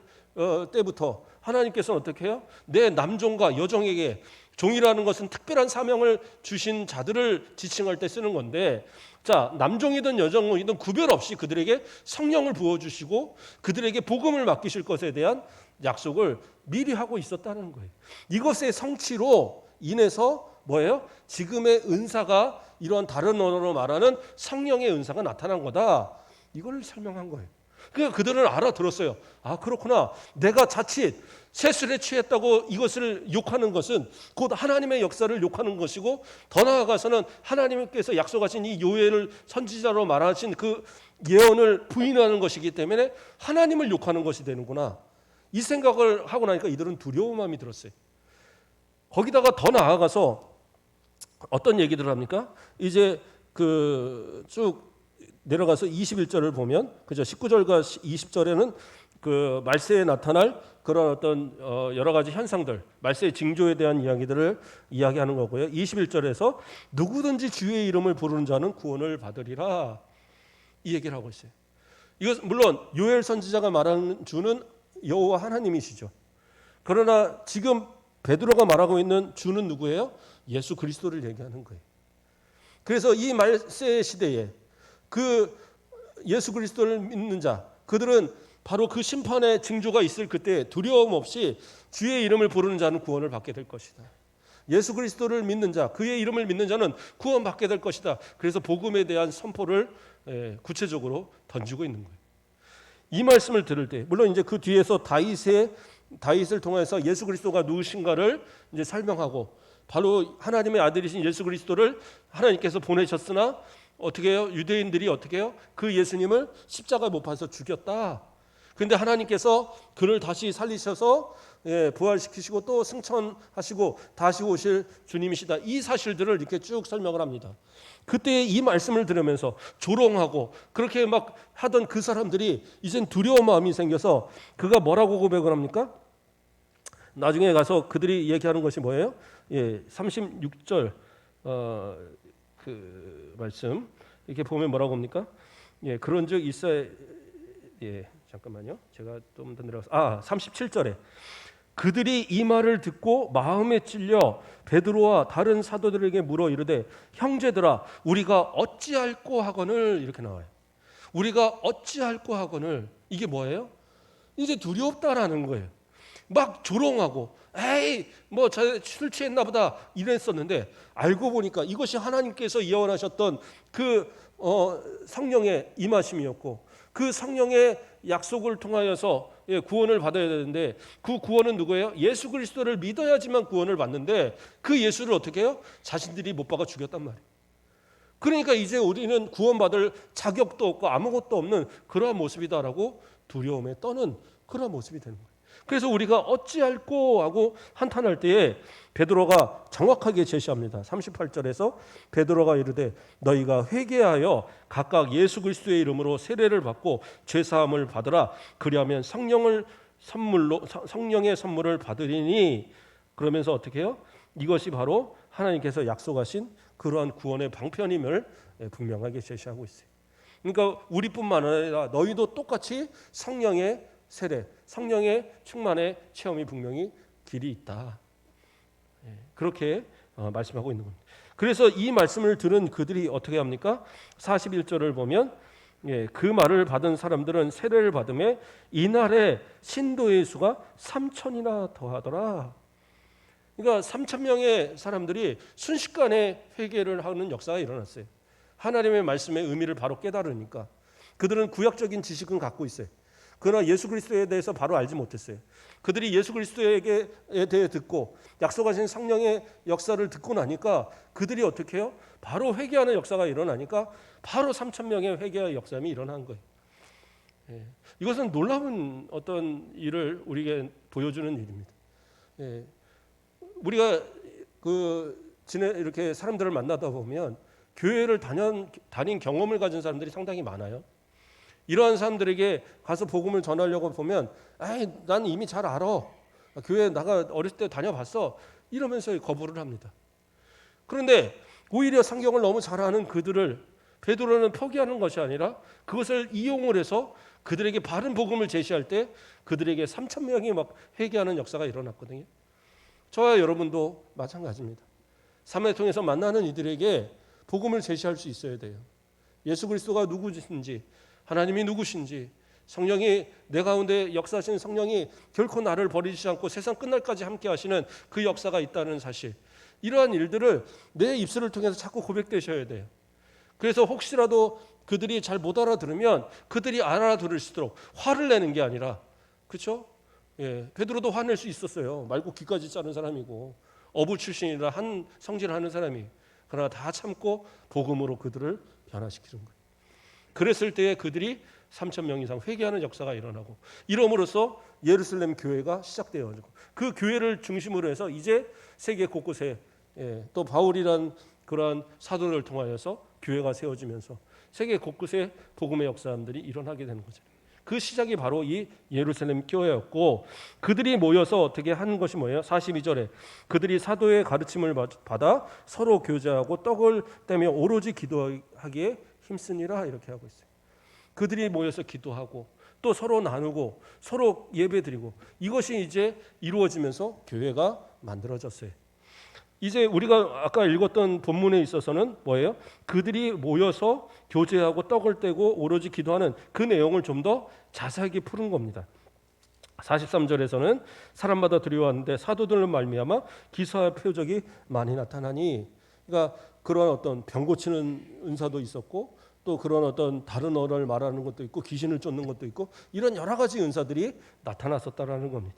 때부터 하나님께서는 어떻게 해요? 내 남종과 여종에게 종이라는 것은 특별한 사명을 주신 자들을 지칭할 때 쓰는 건데, 자, 남종이든 여종이든 구별 없이 그들에게 성령을 부어주시고 그들에게 복음을 맡기실 것에 대한 약속을 미리 하고 있었다는 거예요. 이것의 성취로 인해서 뭐예요? 지금의 은사가 이런 다른 언어로 말하는 성령의 은사가 나타난 거다. 이걸 설명한 거예요. 그러니까 그들은 알아들었어요. 아, 그렇구나. 내가 자칫 세술에 취했다고 이것을 욕하는 것은 곧 하나님의 역사를 욕하는 것이고, 더 나아가서는 하나님께서 약속하신 이 요엘을 선지자로 말하신 그 예언을 부인하는 것이기 때문에 하나님을 욕하는 것이 되는구나. 이 생각을 하고 나니까 이들은 두려운 마음이 들었어요. 거기다가 더 나아가서 어떤 얘기들을 합니까? 이제 그 쭉 내려가서 21절을 보면, 그죠? 19절과 20절에는 그 말세에 나타날 그런 어떤 여러 가지 현상들, 말세의 징조에 대한 이야기들을 이야기하는 거고요. 21절에서 누구든지 주의 이름을 부르는 자는 구원을 받으리라, 이 얘기를 하고 있어요. 이것 물론 요엘 선지자가 말하는 주는 여호와 하나님이시죠. 그러나 지금 베드로가 말하고 있는 주는 누구예요? 예수 그리스도를 얘기하는 거예요. 그래서 이 말세 시대에 그 예수 그리스도를 믿는 자, 그들은 바로 그 심판의 징조가 있을 그때 두려움 없이 주의 이름을 부르는 자는 구원을 받게 될 것이다. 예수 그리스도를 믿는 자, 그의 이름을 믿는 자는 구원받게 될 것이다. 그래서 복음에 대한 선포를 구체적으로 던지고 있는 거예요. 이 말씀을 들을 때, 물론 이제 그 뒤에서 다윗을 통해서 예수 그리스도가 누구신가를 이제 설명하고, 바로 하나님의 아들이신 예수 그리스도를 하나님께서 보내셨으나 어떻게 해요? 유대인들이 어떻게 해요? 그 예수님을 십자가에 못 박아서 죽였다. 그런데 하나님께서 그를 다시 살리셔서 부활시키시고 또 승천하시고 다시 오실 주님이시다. 이 사실들을 이렇게 쭉 설명을 합니다. 그때 이 말씀을 들으면서 조롱하고 그렇게 막 하던 그 사람들이 이젠 두려운 마음이 생겨서 그가 뭐라고 고백을 합니까? 나중에 가서 그들이 얘기하는 것이 뭐예요? 36절 그 말씀 이렇게 보면 뭐라고 합니까? 그런즉 있어야 잠깐만요. 제가 좀 더 내려가서 37절에 그들이 이 말을 듣고 마음에 찔려 베드로와 다른 사도들에게 물어 이르되 형제들아 우리가 어찌할꼬 하거늘, 이렇게 나와요. 우리가 어찌할꼬 하거늘, 이게 뭐예요? 이제 두렵다라는 거예요. 막 조롱하고 에이 뭐 술 취했나 보다 이랬었는데, 알고 보니까 이것이 하나님께서 예언하셨던 그 성령의 임하심이었고, 그 성령의 약속을 통하여서 구원을 받아야 되는데, 그 구원은 누구예요? 예수 그리스도를 믿어야지만 구원을 받는데 그 예수를 어떻게 해요? 자신들이 못 박아 죽였단 말이에요. 그러니까 이제 우리는 구원받을 자격도 없고 아무것도 없는 그러한 모습이다라고 두려움에 떠는 그러한 모습이 되는 거예요. 그래서 우리가 어찌할꼬 하고 한탄할 때에 베드로가 정확하게 제시합니다. 38절에서 베드로가 이르되 너희가 회개하여 각각 예수 그리스도의 이름으로 세례를 받고 죄 사함을 받으라. 그리하면 성령의 선물을 받으리니. 그러면서 어떻게 해요? 이것이 바로 하나님께서 약속하신 그러한 구원의 방편임을 분명하게 제시하고 있어요. 그러니까 우리뿐만 아니라 너희도 똑같이 성령의 세례, 성령의 충만의 체험이 분명히 길이 있다. 그렇게 말씀하고 있는 겁니다. 그래서 이 말씀을 들은 그들이 어떻게 합니까? 41절을 보면 그 말을 받은 사람들은 세례를 받음에 이날에 신도의 수가 3,000이나 더하더라. 그러니까 3,000명의 사람들이 순식간에 회개를 하는 역사가 일어났어요. 하나님의 말씀의 의미를 바로 깨달으니까. 그들은 구약적인 지식은 갖고 있어요. 그러나 예수 그리스도에 대해서 바로 알지 못했어요. 그들이 예수 그리스도에 대해 듣고 약속하신 성령의 역사를 듣고 나니까 그들이 어떻게 해요? 바로 회개하는 역사가 일어나니까 바로 3,000명의 회개의 역사가 일어난 거예요. 이것은 놀라운 어떤 일을 우리에게 보여주는 일입니다. 우리가 이렇게 사람들을 만나다 보면 교회를 다닌 경험을 가진 사람들이 상당히 많아요. 이러한 사람들에게 가서 복음을 전하려고 보면 난 이미 잘 알아. 교회 나가 어렸을 때 다녀봤어. 이러면서 거부를 합니다. 그런데 오히려 성경을 너무 잘 아는 그들을 베드로는 포기하는 것이 아니라 그것을 이용을 해서 그들에게 바른 복음을 제시할 때 그들에게 3,000명이 막 회개하는 역사가 일어났거든요. 저와 여러분도 마찬가지입니다. 삶을 통해서 만나는 이들에게 복음을 제시할 수 있어야 돼요. 예수 그리스도가 누구신지, 하나님이 누구신지, 성령이 내 가운데 역사하시는 성령이 결코 나를 버리지 않고 세상 끝날까지 함께 하시는 그 역사가 있다는 사실, 이러한 일들을 내 입술을 통해서 자꾸 고백되셔야 돼요. 그래서 혹시라도 그들이 잘 못 알아들으면 그들이 알아들을 수 있도록 화를 내는 게 아니라, 그렇죠? 예, 베드로도 화낼 수 있었어요. 말고 귀까지 자른 사람이고 어부 출신이라 한 성질하는 사람이, 그러나 다 참고 복음으로 그들을 변화시키는 거예요. 그랬을 때에 그들이 3,000명 이상 회개하는 역사가 일어나고, 이러므로써 예루살렘 교회가 시작되어지고, 그 교회를 중심으로 해서 이제 세계 곳곳에 또 바울이란 그러한 사도를 통하여서 교회가 세워지면서 세계 곳곳에 복음의 역사들이 일어나게 되는 거죠. 그 시작이 바로 이 예루살렘 교회였고, 그들이 모여서 어떻게 하는 것이 뭐예요? 42절에 그들이 사도의 가르침을 받아 서로 교제하고 떡을 떼며 오로지 기도하기에 힘쓰니라, 이렇게 하고 있어요. 그들이 모여서 기도하고 또 서로 나누고 서로 예배드리고, 이것이 이제 이루어지면서 교회가 만들어졌어요. 이제 우리가 아까 읽었던 본문에 있어서는 뭐예요? 그들이 모여서 교제하고 떡을 떼고 오로지 기도하는 그 내용을 좀 더 자세하게 푸는 겁니다. 43절에서는 사람마다 두려워하는데 사도들로 말미암아 기사와 표적이 많이 나타나니, 그러니까 그런 어떤 병 고치는 은사도 있었고, 또 그런 어떤 다른 언어를 말하는 것도 있고, 귀신을 쫓는 것도 있고, 이런 여러 가지 은사들이 나타났었다라는 겁니다.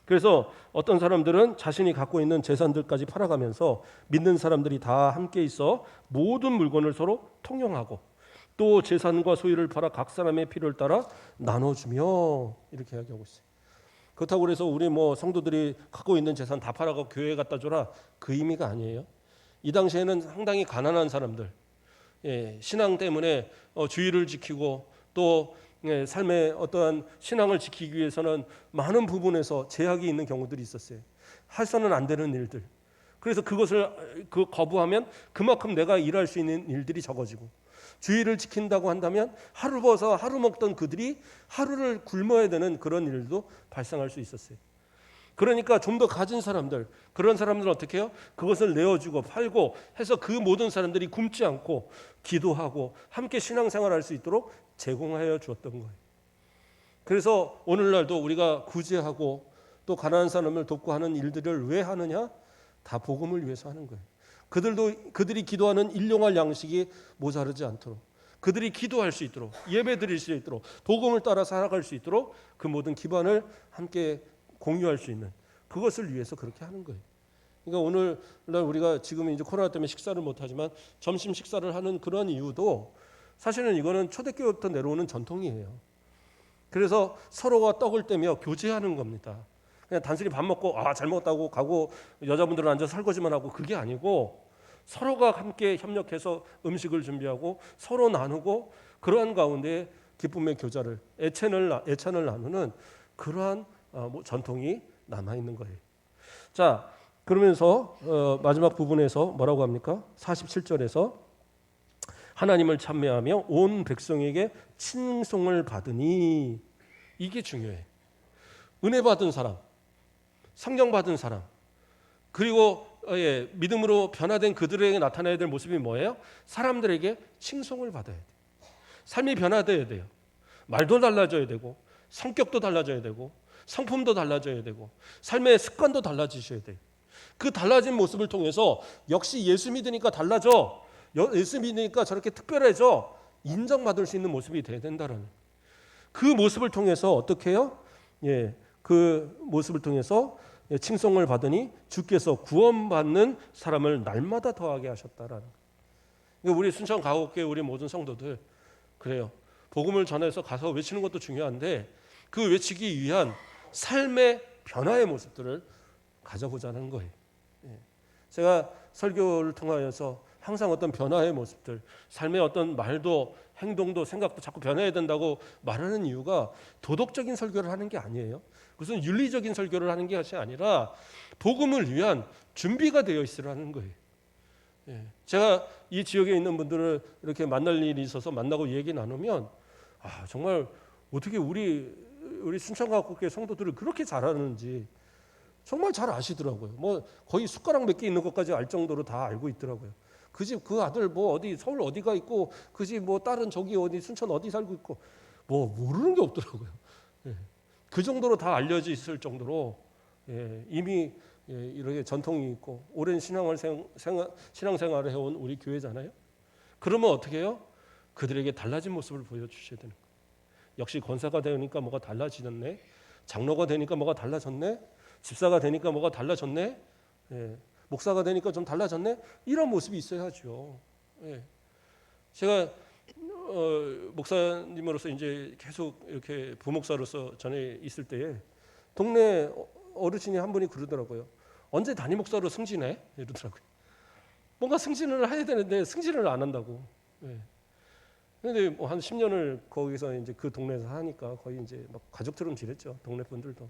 그래서 어떤 사람들은 자신이 갖고 있는 재산들까지 팔아가면서 믿는 사람들이 다 함께 있어 모든 물건을 서로 통용하고, 또 재산과 소유를 팔아 각 사람의 필요를 따라 나눠주며, 이렇게 이야기하고 있어요. 그렇다고 그래서 우리 성도들이 갖고 있는 재산 다 팔아가 교회에 갖다 줘라, 그 의미가 아니에요. 이 당시에는 상당히 가난한 사람들, 신앙 때문에 주의를 지키고 또 삶의 어떠한 신앙을 지키기 위해서는 많은 부분에서 제약이 있는 경우들이 있었어요. 해서는 안 되는 일들. 그래서 그것을 거부하면 그만큼 내가 일할 수 있는 일들이 적어지고, 주의를 지킨다고 한다면 하루 벌어서 하루 먹던 그들이 하루를 굶어야 되는 그런 일도 발생할 수 있었어요. 그러니까 좀 더 가진 사람들, 그런 사람들은 어떻게 해요? 그것을 내어주고 팔고 해서 그 모든 사람들이 굶지 않고 기도하고 함께 신앙생활할 수 있도록 제공하여 주었던 거예요. 그래서 오늘날도 우리가 구제하고 또 가난한 사람을 돕고 하는 일들을 왜 하느냐? 다 복음을 위해서 하는 거예요. 그들이 기도하는 일용할 양식이 모자르지 않도록, 그들이 기도할 수 있도록, 예배 드릴 수 있도록, 복음을 따라 살아갈 수 있도록 그 모든 기반을 함께 공유할 수 있는, 그것을 위해서 그렇게 하는 거예요. 그러니까 오늘날 우리가 지금 이제 코로나 때문에 식사를 못 하지만 점심 식사를 하는 그런 이유도 사실은 이거는 초대교회부터 내려오는 전통이에요. 그래서 서로가 떡을 떼며 교제하는 겁니다. 그냥 단순히 밥 먹고 잘 먹었다고 가고 여자분들은 앉아서 설거지만 하고, 그게 아니고 서로가 함께 협력해서 음식을 준비하고 서로 나누고, 그러한 가운데 기쁨의 교자를 애찬을 나누는 그러한 전통이 남아있는 거예요. 자, 그러면서 마지막 부분에서 뭐라고 합니까? 47절에서 하나님을 찬미하며 온 백성에게 칭송을 받으니, 이게 중요해. 은혜 받은 사람, 성령 받은 사람, 그리고 믿음으로 변화된 그들에게 나타나야 될 모습이 뭐예요? 사람들에게 칭송을 받아야 돼요. 삶이 변화되어야 돼요. 말도 달라져야 되고, 성격도 달라져야 되고, 성품도 달라져야 되고, 삶의 습관도 달라지셔야 돼요. 그 달라진 모습을 통해서 역시 예수 믿으니까 달라져, 예수 믿으니까 저렇게 특별해져, 인정받을 수 있는 모습이 돼야 된다는, 그 모습을 통해서 어떻게 해요? 그 모습을 통해서 칭송을 받으니 주께서 구원받는 사람을 날마다 더하게 하셨다라는. 그러니까 우리 순천 가옥교회 우리 모든 성도들 그래요. 복음을 전해서 가서 외치는 것도 중요한데, 그 외치기 위한 삶의 변화의 모습들을 가져보자는 거예요. 제가 설교를 통하여서 항상 어떤 변화의 모습들, 삶의 어떤 말도 행동도 생각도 자꾸 변해야 된다고 말하는 이유가 도덕적인 설교를 하는 게 아니에요. 무슨 윤리적인 설교를 하는 것이 아니라 복음을 위한 준비가 되어 있으라는 거예요. 제가 이 지역에 있는 분들을 이렇게 만날 일이 있어서 만나고 얘기 나누면 정말 어떻게 우리 순천가옥교회 성도들을 그렇게 잘하는지, 정말 잘 아시더라고요. 뭐 거의 숟가락 몇 개 있는 것까지 알 정도로 다 알고 있더라고요. 그 집 그 아들 뭐 어디 서울 어디가 있고 그 집 뭐 딸은 저기 어디 순천 어디 살고 있고 뭐 모르는 게 없더라고요. 예. 그 정도로 다 알려져 있을 정도로 이미 이렇게 전통이 있고 오랜 신앙생활을 해온 우리 교회잖아요. 그러면 어떻게 해요? 그들에게 달라진 모습을 보여주셔야 되는 거예요. 역시 권사가 되니까 뭐가 달라지셨네. 장로가 되니까 뭐가 달라졌네. 집사가 되니까 뭐가 달라졌네. 목사가 되니까 좀 달라졌네. 이런 모습이 있어야죠. 제가 목사님으로서 이제 계속 이렇게 부목사로서 전에 있을 때에 동네 어르신이 한 분이 그러더라고요. 언제 담임 목사로 승진해? 이러더라고요. 뭔가 승진을 해야 되는데 승진을 안 한다고. 그런데 뭐 한 10년을 거기서 이제 그 동네에서 하니까 거의 이제 막 가족처럼 지냈죠. 동네 분들도.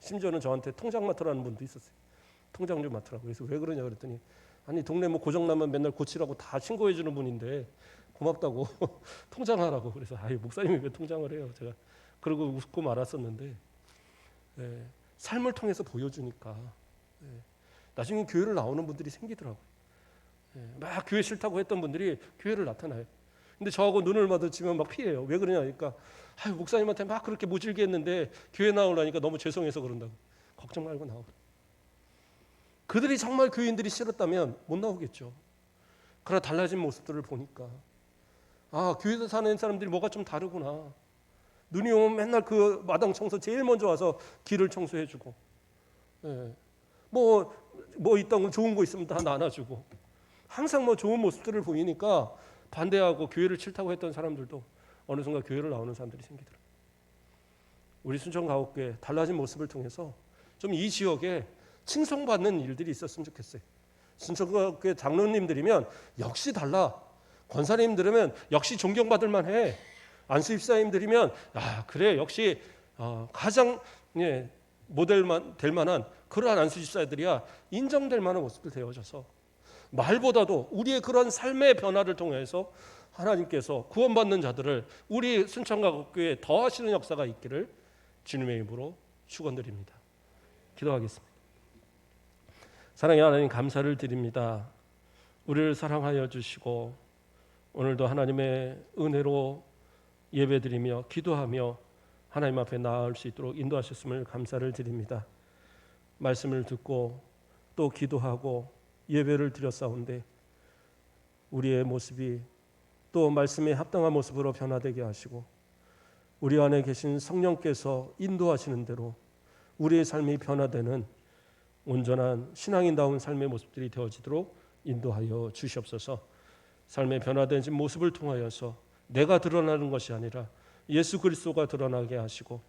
심지어는 저한테 통장 맡으라는 분도 있었어요. 통장 좀 맡으라고. 그래서 왜 그러냐 그랬더니 아니 동네 뭐 고장 나면 맨날 고치라고 다 신고해 주는 분인데 고맙다고 통장하라고. 그래서 아유 목사님이 왜 통장을 해요? 제가 그러고 웃고 말았었는데 삶을 통해서 보여주니까 나중에 교회를 나오는 분들이 생기더라고요. 막 교회 싫다고 했던 분들이 교회를 나타나요. 근데 저하고 눈을 마주치면 막 피해요. 왜 그러냐 그러니까 아유 목사님한테 막 그렇게 모질게 했는데 교회 나오려니까 너무 죄송해서 그런다고. 걱정 말고 나오고. 그들이 정말 교인들이 싫었다면 못 나오겠죠. 그러나 달라진 모습들을 보니까 아 교회에서 사는 사람들이 뭐가 좀 다르구나. 눈이 오면 맨날 그 마당 청소 제일 먼저 와서 길을 청소해주고 뭐 있다고 좋은 거 있으면 다 나눠주고 항상 뭐 좋은 모습들을 보이니까 반대하고 교회를 싫다고 했던 사람들도 어느 순간 교회를 나오는 사람들이 생기더라고요. 우리 순천가옥교회 달라진 모습을 통해서 좀 이 지역에 칭송받는 일들이 있었으면 좋겠어요. 순천가옥교회 장로님들이면 역시 달라. 권사님들이면 역시 존경받을 만해. 안수집사님들이면 아 그래 역시 가장 모델만 될 만한 그러한 안수집사들이야 인정될 만한 모습을 되어져서 말보다도 우리의 그런 삶의 변화를 통해서 하나님께서 구원받는 자들을 우리 순천가옥교회에 더하시는 역사가 있기를 주님의 이름으로 축원드립니다. 기도하겠습니다. 사랑의 하나님 감사를 드립니다. 우리를 사랑하여 주시고 오늘도 하나님의 은혜로 예배드리며 기도하며 하나님 앞에 나아올 수 있도록 인도하셨음을 감사를 드립니다. 말씀을 듣고 또 기도하고 예배를 드렸사온데 우리의 모습이 또 말씀에 합당한 모습으로 변화되게 하시고 우리 안에 계신 성령께서 인도하시는 대로 우리의 삶이 변화되는 온전한 신앙인다운 삶의 모습들이 되어지도록 인도하여 주시옵소서. 삶의 변화된 모습을 통하여서 내가 드러나는 것이 아니라 예수 그리스도가 드러나게 하시고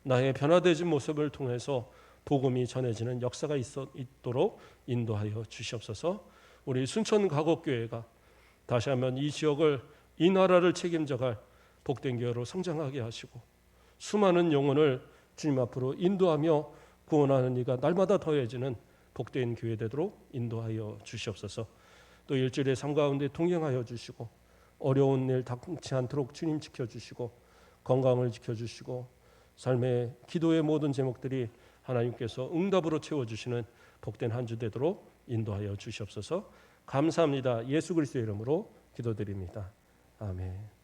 나의 변화되진 모습을 통해서 복음이 전해지는 역사가 있도록 인도하여 주시옵소서. 우리 순천가곡교회가 다시 한번 이 지역을 이 나라를 책임져갈 복된 교회로 성장하게 하시고 수많은 영혼을 주님 앞으로 인도하며 구원하는 이가 날마다 더해지는 복된 교회 되도록 인도하여 주시옵소서. 또 일주일의 삶 가운데 동행하여 주시고 어려운 일 닥치 않도록 주님 지켜주시고 건강을 지켜주시고 삶의 기도의 모든 제목들이 하나님께서 응답으로 채워주시는 복된 한 주 되도록 인도하여 주시옵소서. 감사합니다. 예수 그리스도의 이름으로 기도드립니다. 아멘.